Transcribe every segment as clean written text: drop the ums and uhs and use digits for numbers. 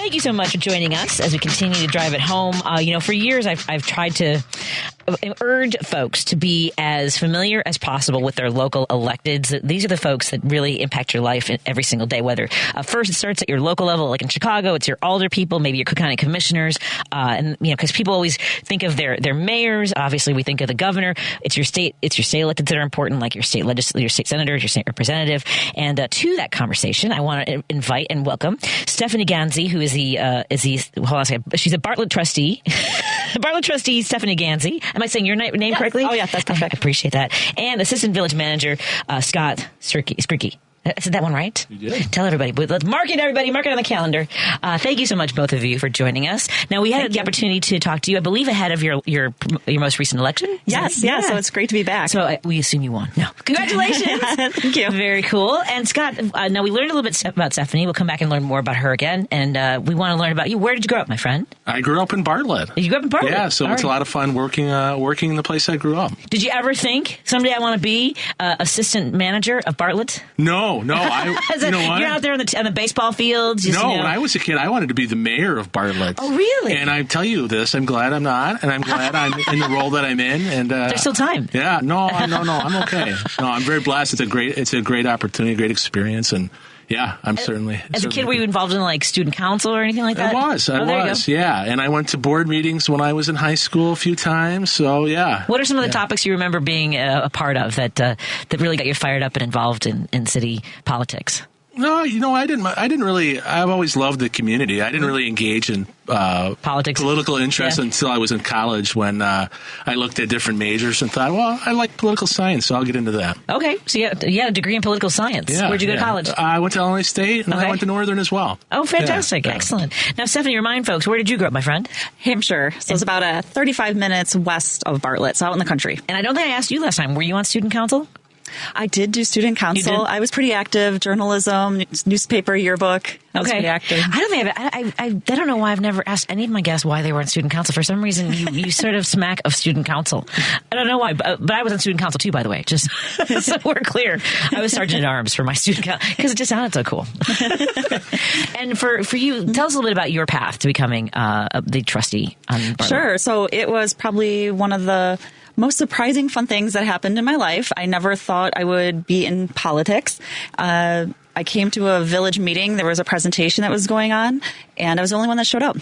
thank you so much for joining us as we continue to drive it home. For years I've tried to urge folks to be as familiar as possible with their local electeds. These are the folks that really impact your life every single day, whether first it starts at your local level, like in Chicago, it's your alder people, maybe your Cook County commissioners, because people always think of their mayors. Obviously, we think of the governor. It's your state electeds that are important, like your state legislature, your state senators, your state representative. And to that conversation, I want to invite and welcome Stephanie Ganzi, who is she's a Bartlett trustee. Bartlett trustee Stephanie Ganzi. Am I saying your name correctly? Oh, yeah, that's perfect. I appreciate that. And assistant village manager Scott Skricky. I said that one right? You did. Tell everybody. Let's mark it, everybody. Mark it on the calendar. Thank you so much, both of you, for joining us. Now, we had the opportunity to talk to you, I believe, ahead of your most recent election. Yes, yeah. So it's great to be back. So we assume you won. No. Congratulations. Thank you. Very cool. And Scott, now we learned a little bit about Stephanie. We'll come back and learn more about her again. And we want to learn about you. Where did you grow up, my friend? I grew up in Bartlett. You grew up in Bartlett? Yeah, so it's a lot of fun working in the place I grew up. Did you ever think someday I want to be assistant manager of Bartlett? No. You know what? You're out there on the baseball fields. When I was a kid, I wanted to be the mayor of Bartlett. Oh, really? And I tell you this, I'm glad I'm not, and I'm glad I'm in the role that I'm in. And there's still time. Yeah, no, I'm okay. No, I'm very blessed. It's a great opportunity, great experience, and yeah, I'm certainly. As a kid, were you involved in like student council or anything like that? I was, yeah. And I went to board meetings when I was in high school a few times. So yeah. What are some of the topics you remember being a part of that really got you fired up and involved in city politics? No, I didn't really. I've always loved the community. I didn't really engage in politics, political interest until I was in college when I looked at different majors and thought, well, I like political science, so I'll get into that. Okay, so you had a degree in political science. Yeah, where'd you go to college? I went to Illinois State, and I went to Northern as well. Oh, fantastic. Yeah. Excellent. Now, Stephanie, remind folks, where did you grow up, my friend? Hampshire. So it's about 35 minutes west of Bartlett, so out in the country. And I don't think I asked you last time. Were you on student council? I did do student council. I was pretty active. Journalism, newspaper, yearbook. I was pretty active. I don't know why I've never asked any of my guests why they were on student council. For some reason, you sort of smack of student council. I don't know why, but I was on student council too, by the way, just so we're clear. I was sergeant at arms for my student council because it just sounded so cool. And for you, tell us a little bit about your path to becoming the trustee on Bartlett. Sure. So it was probably one of the most surprising fun things that happened in my life. I never thought I would be in politics. I came to a village meeting. There was a presentation that was going on, and I was the only one that showed up.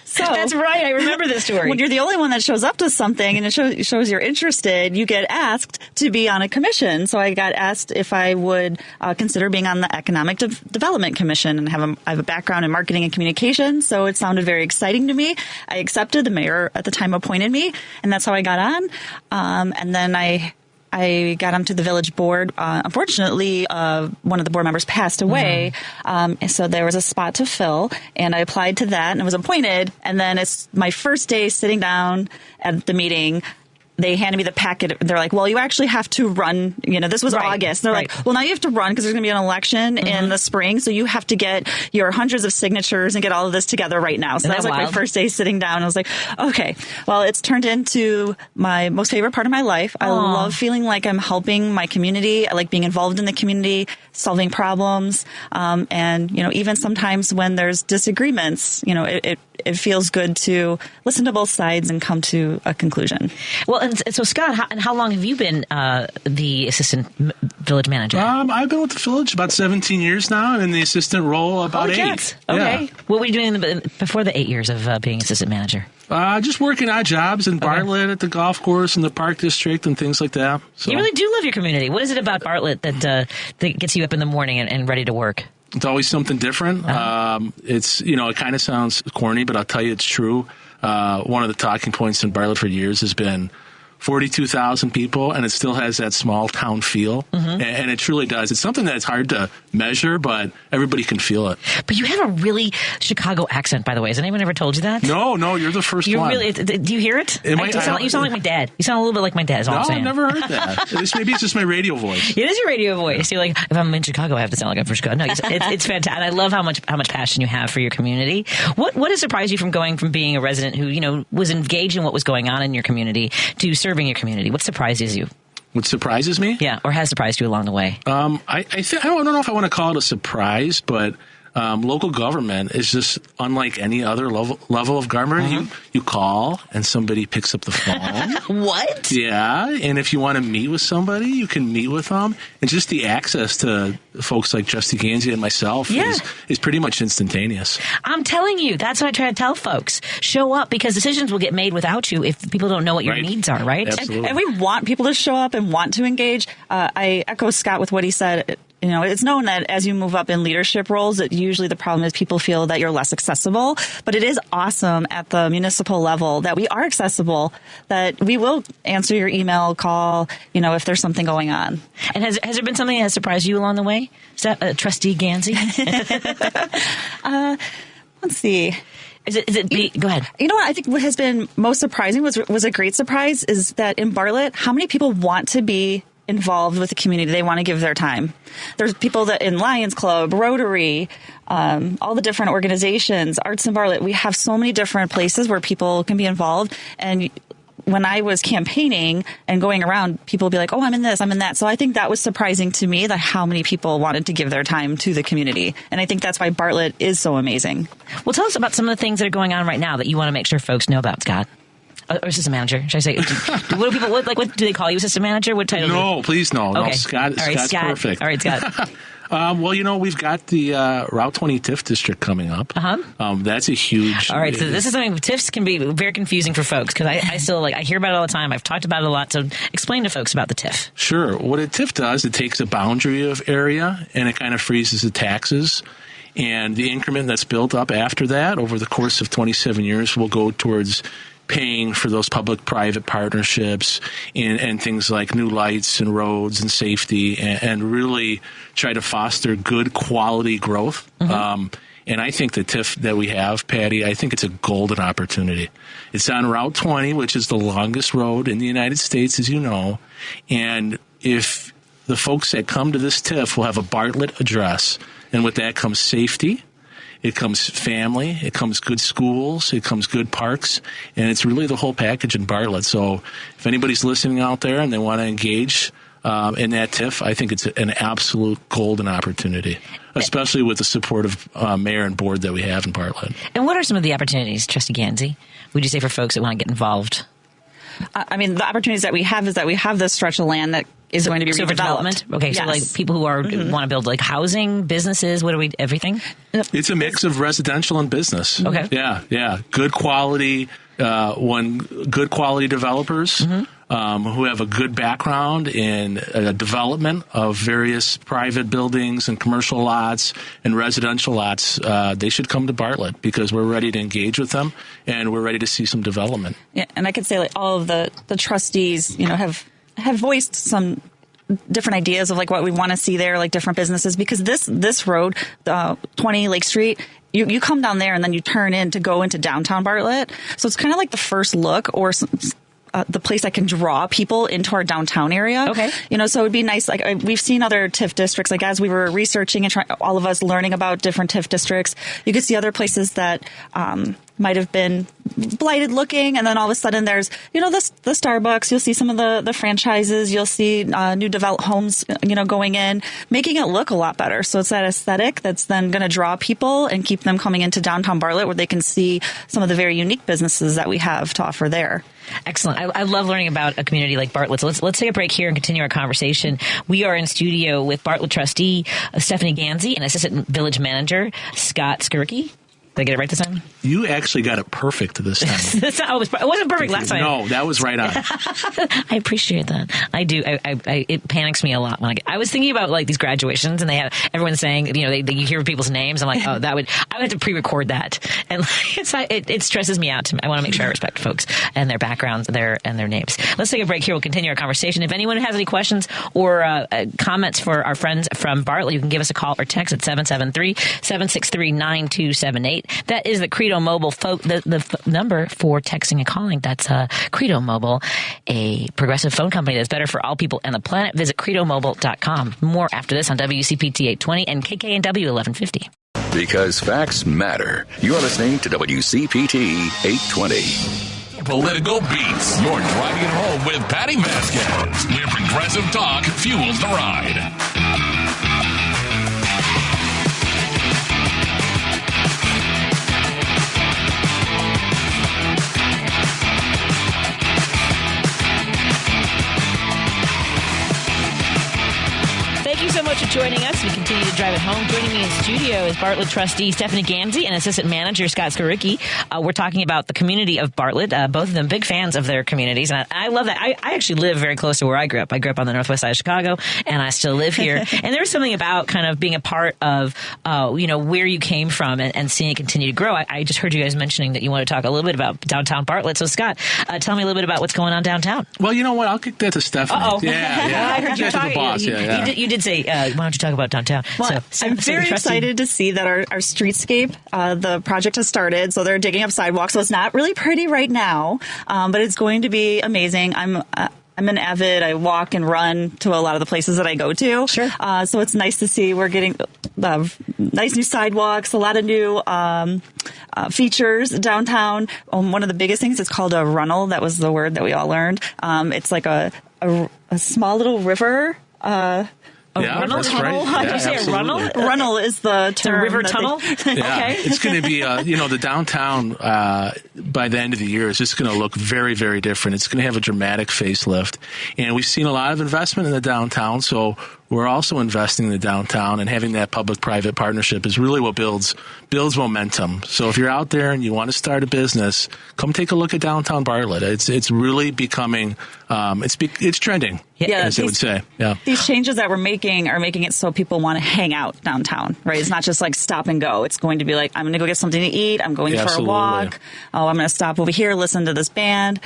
So that's right. I remember this story. When you're the only one that shows up to something and it shows you're interested, you get asked to be on a commission. So I got asked if I would consider being on the Economic Development Commission, and I have a background in marketing and communications. So it sounded very exciting to me. I accepted. The mayor at the time appointed me, and that's how I got on. And then I got onto the village board. Unfortunately, one of the board members passed away. So there was a spot to fill, and I applied to that and was appointed. And then it's my first day sitting down at the meeting. They handed me the packet. They're like, well, you actually have to run. This was August. They're like, well, now you have to run because there's going to be an election in the spring. So you have to get your hundreds of signatures and get all of this together right now. So that was like my first day sitting down. I was like, okay, well, it's turned into my most favorite part of my life. I love feeling like I'm helping my community. I like being involved in the community, solving problems. And, even sometimes when there's disagreements, it feels good to listen to both sides and come to a conclusion. Well, and so Scott, how long have you been the assistant village manager? I've been with the village about 17 years now. I'm in the assistant role about 8. Yes. Okay. Yeah. What were you doing before the 8 years of being assistant manager? Just working odd jobs in Bartlett at the golf course and the park district and things like that. So. You really do love your community. What is it about Bartlett that gets you up in the morning and ready to work? It's always something different. It kind of sounds corny, but I'll tell you it's true. One of the talking points in Bartlett for years has been 42,000 people, and it still has that small town feel. And it truly does. It's something that's hard to measure, but everybody can feel it. But you have a really Chicago accent, by the way. Has anyone ever told you that? No, you're the first one. Really, do you hear it? You sound like my dad. You sound a little bit like my dad, is all I'm saying. I've never heard that. Maybe it's just my radio voice. It is your radio voice. You're like, if I'm in Chicago, I have to sound like I'm from Chicago. No, it's fantastic. And I love how much passion you have for your community. What has surprised you from going from being a resident who, was engaged in what was going on in your community to serving your community? What surprises you? What surprises me? Yeah, or has surprised you along the way? I don't know if I want to call it a surprise, but local government is just unlike any other level of government. You call and somebody picks up the phone. What? Yeah, and if you want to meet with somebody, you can meet with them. And just the access to folks like Trustee Gansey and myself is pretty much instantaneous. I'm telling you, that's what I try to tell folks. Show up, because decisions will get made without you if people don't know what your needs are, right? Absolutely. And we want people to show up and want to engage. I echo Scott with what he said. You know, it's known that as you move up in leadership roles, that usually the problem is people feel that you're less accessible. But it is awesome at the municipal level that we are accessible, that we will answer your email, call, you know, if there's something going on. And has there been something that has surprised you along the way? Is that Trustee Gansey? Let's see. Go ahead. You know what? I think what has been most surprising was a great surprise is that in Bartlett, how many people want to be involved with the community. They want to give their time. There's people that in Lions Club, Rotary, all the different organizations, Arts in Bartlett. We have so many different places where people can be involved. And when I was campaigning and going around, people would be like, oh, I'm in this, I'm in that. So I think that was surprising to me, that how many people wanted to give their time to the community. And I think that's why Bartlett is so amazing. Well, tell us about some of the things that are going on right now that you want to make sure folks know about, Scott. Or assistant manager, should I say? What do people, what do they call you, assistant manager? What title? No, please no. Okay. No, Scott's perfect. All right, Scott. Well, you know, we've got the Route 20 TIF district coming up. That's a huge... All right, so this is something, TIFs can be very confusing for folks, because I still, I hear about it all the time. I've talked about it a lot, so explain to folks about the TIF. Sure. What a TIF does, it takes a boundary of area, and it kind of freezes the taxes. And the increment that's built up after that, over the course of 27 years, will go towards paying for those public-private partnerships and things like new lights and roads and safety, and really try to foster good quality growth. And I think the TIF that we have, Patty, I think it's a golden opportunity. It's on Route 20, which is the longest road in the United States, as you know. And if the folks that come to this TIF will have a Bartlett address, and with that comes safety, it comes family, it comes good schools, it comes good parks, and it's really the whole package in Bartlett. So if anybody's listening out there and they want to engage in that TIF, I think it's an absolute golden opportunity, especially with the support of mayor and board that we have in Bartlett. And what are some of the opportunities, Trustee Gansey, would you say, for folks that want to get involved? I mean, the opportunities that we have is that we have this stretch of land that is going to be redeveloped. Okay, yes. So like people who are want to build like housing, businesses, everything? It's a mix of residential and business. Okay. Yeah. Good quality, good quality developers who have a good background in development of various private buildings and commercial lots and residential lots. They should come to Bartlett, because we're ready to engage with them and we're ready to see some development. Yeah, and I could say like all of the trustees, you know, have voiced some different ideas of like what we want to see there, like different businesses, because this road, 20 Lake Street, you come down there and then you turn in to go into downtown Bartlett. So it's kind of like the first look or the place that can draw people into our downtown area. Okay. You know, so it would be nice. Like we've seen other TIF districts, like as we were researching and all of us learning about different TIF districts, you could see other places that, might have been blighted looking, and then all of a sudden there's, you know, the Starbucks, you'll see some of the franchises, you'll see new developed homes, you know, going in, making it look a lot better. So it's that aesthetic that's then going to draw people and keep them coming into downtown Bartlett, where they can see some of the very unique businesses that we have to offer there. Excellent. I love learning about a community like Bartlett. So let's take a break here and continue our conversation. We are in studio with Bartlett trustee Stephanie Gansey and assistant village manager Scott Skirke. Did I get it right this time? You actually got it perfect this time. It wasn't perfect last time. No, that was right on. I appreciate that. I do. It panics me a lot when I was thinking about like these graduations, and they have everyone saying, you know, you hear people's names. I'm like, oh, I would have to pre-record that, and it stresses me out. I want to make sure I respect folks and their backgrounds, and their names. Let's take a break here. We'll continue our conversation. If anyone has any questions or comments for our friends from Bartlett, you can give us a call or text at 773-763-9278. That is the Credo Mobile the number for texting and calling. That's Credo Mobile, a progressive phone company that's better for all people and the planet. Visit credomobile.com. More after this on WCPT 820 and KKNW 1150. Because facts matter. You're listening to WCPT 820. Political beats. You're driving it home with Patti Vasquez, where progressive talk fuels the ride. to Drive It Home. Joining me in studio is Bartlett trustee Stephanie Gamzee and assistant manager Scott Skoricki. We're talking about the community of Bartlett. Both of them big fans of their communities, and I love that. I actually live very close to where I grew up. I grew up on the northwest side of Chicago, and I still live here. And there's something about kind of being a part of, where you came from and seeing it continue to grow. I just heard you guys mentioning that you want to talk a little bit about downtown Bartlett. So Scott, tell me a little bit about what's going on downtown. Well, you know what? I'll kick that to Stephanie. Uh-oh. Yeah. I heard you talking. The boss. You did say, why don't you talk about downtown? Well, I'm very excited to see that our streetscape, the project has started. So they're digging up sidewalks. So it's not really pretty right now, but it's going to be amazing. I'm an avid. I walk and run to a lot of the places that I go to. Sure. So it's nice to see we're getting nice new sidewalks, a lot of new features downtown. One of the biggest things is called a runnel. That was the word that we all learned. It's like a small little river. Runnel? That's right. How do you say a runnel? Runnel is the term. The river tunnel? Okay. It's going to be, the downtown by the end of the year is just going to look very, very different. It's going to have a dramatic facelift. And we've seen a lot of investment in the downtown, so we're also investing in the downtown, and having that public-private partnership is really what builds momentum. So if you're out there and you want to start a business, come take a look at downtown Bartlett. It's really becoming it's trending. As they would say. Yeah. These changes that we're making are making it so people want to hang out downtown, right? It's not just like stop and go. It's going to be like, I'm going to go get something to eat. I'm going for a walk. Oh, I'm going to stop over here, listen to this band.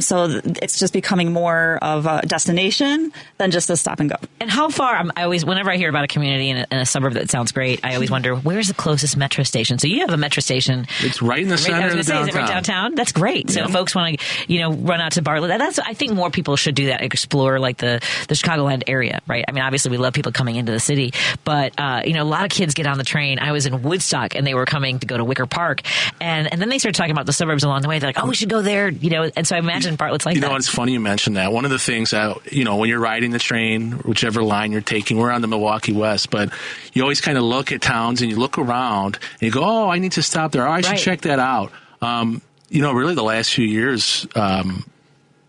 So it's just becoming more of a destination than just a stop and go. And how far, whenever I hear about a community in a suburb that sounds great, I always wonder, where's the closest metro station? So you have a metro station. It's right in the center of the downtown. Is it right downtown? That's great. So if folks want to, run out to Bartlett, I think more people should do that, explore like the Chicagoland area, right? I mean, obviously we love people coming into the city, but, a lot of kids get on the train. I was in Woodstock and they were coming to go to Wicker Park. And then they started talking about the suburbs along the way. They're like, oh, we should go there, and so I imagine Bartlett's like that. It's funny you mentioned that. One of the things that, when you're riding the train, whichever line you're taking, we're on the Milwaukee West, but you always kind of look at towns and you look around and you go, oh, I need to stop there. Oh, I should check that out. Really the last few years,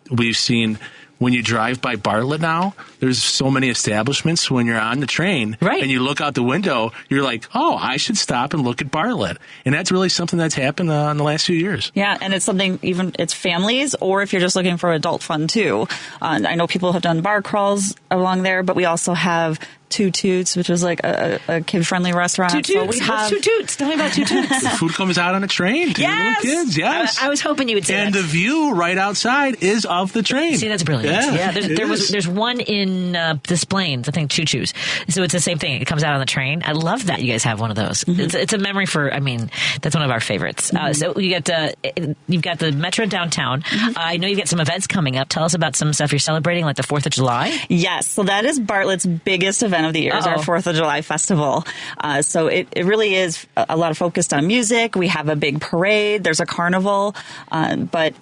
we've seen when you drive by Bartlett now, there's so many establishments. When you're on the train and you look out the window, you're like, oh, I should stop and look at Bartlett. And that's really something that's happened in the last few years. Yeah, and it's something, even it's families, or if you're just looking for adult fun too. I know people have done bar crawls along there, but we also have Two Toots, which is like a kid-friendly restaurant. Two Toots. What's Two Toots? Tell me about Two Toots. The food comes out on a train to little kids. Yes. I was hoping you would say and that. And the view right outside is of the train. See, that's brilliant. Yeah, there's one in Des Plaines, I think, Choo Choo's. So it's the same thing. It comes out on the train. I love that you guys have one of those. Mm-hmm. It's a memory that's one of our favorites. Mm-hmm. So you've got the Metro downtown. Mm-hmm. I know you've got some events coming up. Tell us about some stuff you're celebrating, like the 4th of July. Yes. So that is Bartlett's biggest event of the year. Is our 4th of July festival. So it really is a lot of focused on music. We have a big parade. There's a carnival. But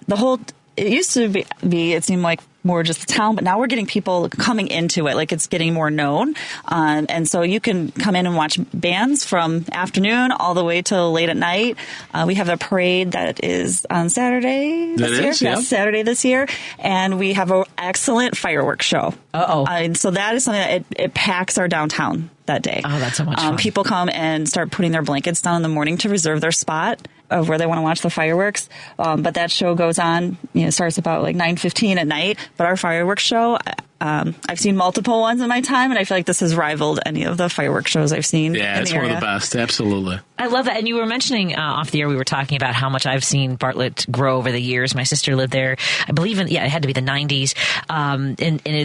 it used to be, it seemed like more just the town, but now we're getting people coming into it, like it's getting more known. And so you can come in and watch bands from afternoon all the way till late at night. We have a parade that is on Saturday this year. Yes, Saturday this year. And we have an excellent fireworks show. And so that is something that it packs our downtown that day. Oh, that's so much fun. People come and start putting their blankets down in the morning to reserve their spot of where they want to watch the fireworks. But that show goes on, starts about like 9:15 at night. But our fireworks show, I've seen multiple ones in my time, and I feel like this has rivaled any of the fireworks shows I've seen. Yeah, it's one of the best. Absolutely. I love that. And you were mentioning off the air, we were talking about how much I've seen Bartlett grow over the years. My sister lived there, I believe it had to be the 90s.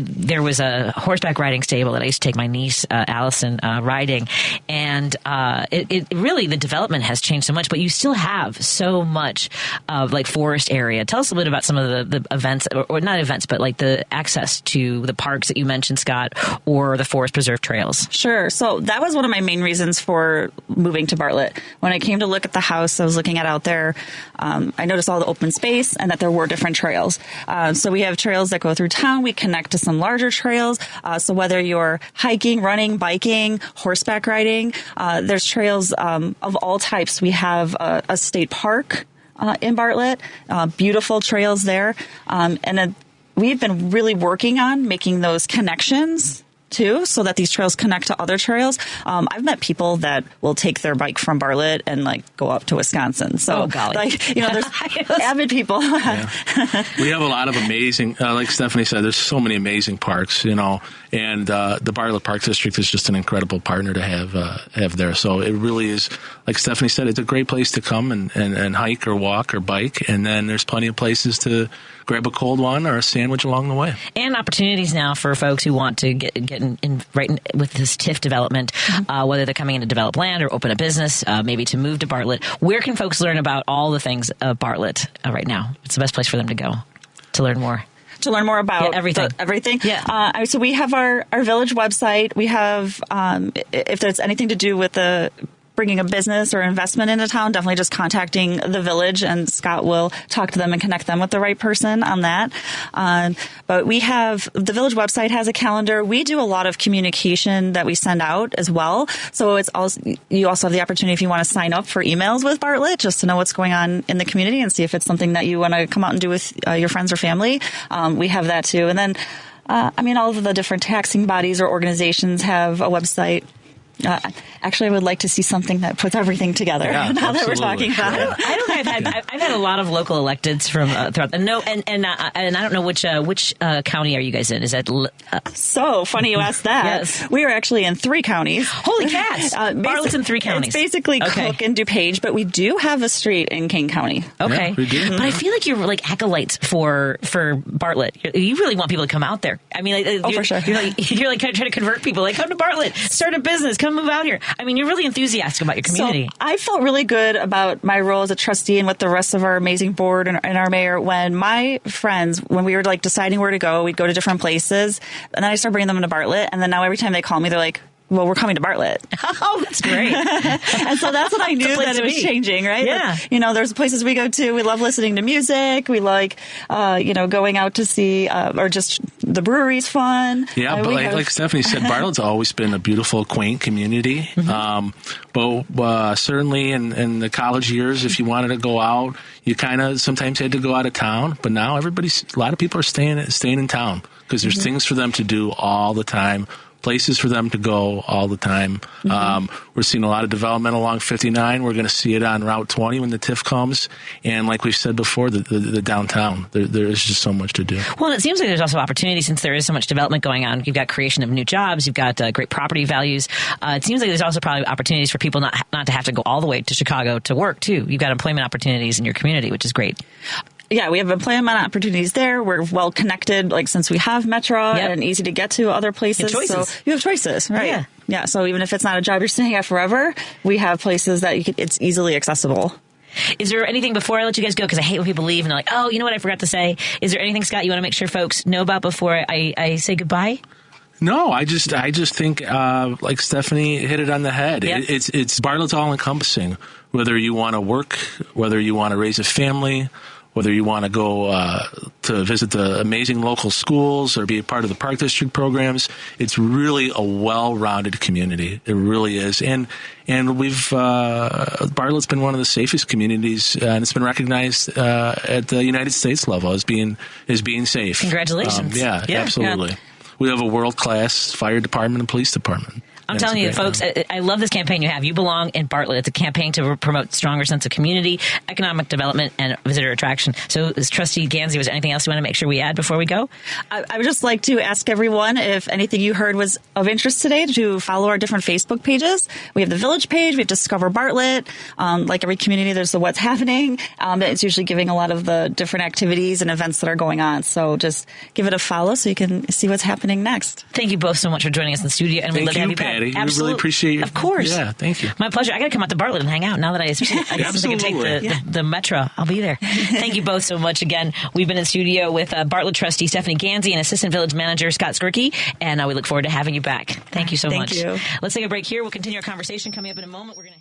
There was a horseback riding stable that I used to take my niece, Allison, riding. And it really, the development has changed so much, but you still have so much of like forest area. Tell us a bit about some of the events, or not events, but like the access to the parks that you mentioned, Scott, or the forest preserve trails. Sure. So that was one of my main reasons for moving to Bartlett. When I came to look at the house I was looking at out there, I noticed all the open space and that there were different trails. So we have trails that go through town. We connect to some larger trails. So whether you're hiking, running, biking, horseback riding, there's trails of all types. We have a state park in Bartlett, beautiful trails there. And we've been really working on making those connections too, so that these trails connect to other trails. I've met people that will take their bike from Bartlett and like go up to Wisconsin. So like, you know, there's avid people. Yeah. We have a lot of amazing, like Stephanie said, there's so many amazing parks, you know, and the Bartlett Park District is just an incredible partner to have there. So it really is, like Stephanie said, it's a great place to come and hike or walk or bike, and then there's plenty of places to grab a cold one or a sandwich along the way. And opportunities now for folks who want to get in with this TIF development, whether they're coming in to develop land or open a business, maybe to move to Bartlett. Where can folks learn about all the things Bartlett right now? It's the best place for them to go to learn more. To learn more about everything. Yeah. So we have our village website. We have, if there's anything to do with bringing a business or investment into town, definitely just contacting the village, and Scott will talk to them and connect them with the right person on that. But we have, the village website has a calendar. We do a lot of communication that we send out as well. So it's also, you also have the opportunity, if you want to sign up for emails with Bartlett, just to know what's going on in the community and see if it's something that you want to come out and do with your friends or family. We have that too. And then, all of the different taxing bodies or organizations have a website. Actually, I would like to see something that puts everything together. Yeah, now that we're talking about it, I've had a lot of local electeds from throughout. And I don't know which county are you guys in? Is that so funny you asked that? Yes, we are actually in 3 counties. Holy cats! Bartlett's in 3 counties. It's basically Cook and DuPage, but we do have a street in Kane County. Okay, yeah, we do. But I feel like you're like acolytes for Bartlett. You really want people to come out there. I mean, for sure. You're like trying to convert people. Like, come to Bartlett, start a business. Come move out here. I mean, you're really enthusiastic about your community. So I felt really good about my role as a trustee and with the rest of our amazing board and our mayor when my friends, when we were like deciding where to go, we'd go to different places, and then I started bringing them into Bartlett, and then now every time they call me, they're like, well, we're coming to Bartlett. Oh, that's great. And so that's when I knew that it was changing, right? Yeah. That, there's places we go to. We love listening to music. We like, going out to see, or just the brewery's fun. Yeah, but like Stephanie said, Bartlett's always been a beautiful, quaint community. But certainly in the college years, if you wanted to go out, you kind of sometimes had to go out of town. But now a lot of people are staying in town because there's things for them to do all the time. Places for them to go all the time. We're seeing a lot of development along 59. We're going to see it on Route 20 when the TIF comes. And like we've said before, the downtown, there is just so much to do. Well, and it seems like there's also opportunity since there is so much development going on. You've got creation of new jobs. You've got great property values. It seems like there's also probably opportunities for people not to have to go all the way to Chicago to work, too. You've got employment opportunities in your community, which is great. Yeah, we have employment opportunities there. We're well connected, since we have Metro and easy to get to other places. So you have choices, right? Yeah. So even if it's not a job you're staying at forever, we have places that it's easily accessible. Is there anything before I let you guys go? Because I hate when people leave and they're like, oh, you know what I forgot to say? Is there anything, Scott, you want to make sure folks know about before I say goodbye? No, I just think like Stephanie hit it on the head. Yep. It's Bartlett's all encompassing. Whether you want to work, whether you want to raise a family, whether you want to go to visit the amazing local schools or be a part of the Park District programs, it's really a well-rounded community. It really is. And we've Bartlett's been one of the safest communities, and it's been recognized at the United States level as being safe. Congratulations. Yeah, absolutely. Yeah. We have a world-class fire department and police department. I'm telling you, folks, I love this campaign you have. You belong in Bartlett. It's a campaign to promote stronger sense of community, economic development, and visitor attraction. So, as Trustee Gansey, was there anything else you want to make sure we add before we go? I would just like to ask everyone if anything you heard was of interest today to follow our different Facebook pages. We have the Village page. We have Discover Bartlett. Like every community, there's the What's Happening. It's usually giving a lot of the different activities and events that are going on. So just give it a follow so you can see what's happening next. Thank you both so much for joining us in the studio. And we'd love to have you back. Patty. We really appreciate you. Of course. Yeah, thank you. My pleasure. I got to come out to Bartlett and hang out now that I guess I can take the Metro. I'll be there. Thank you both so much again. We've been in studio with Bartlett trustee Stephanie Gansey and assistant village manager Scott Skirke, and we look forward to having you back. Thank you so much. Thank you. Let's take a break here. We'll continue our conversation coming up in a moment. We're going to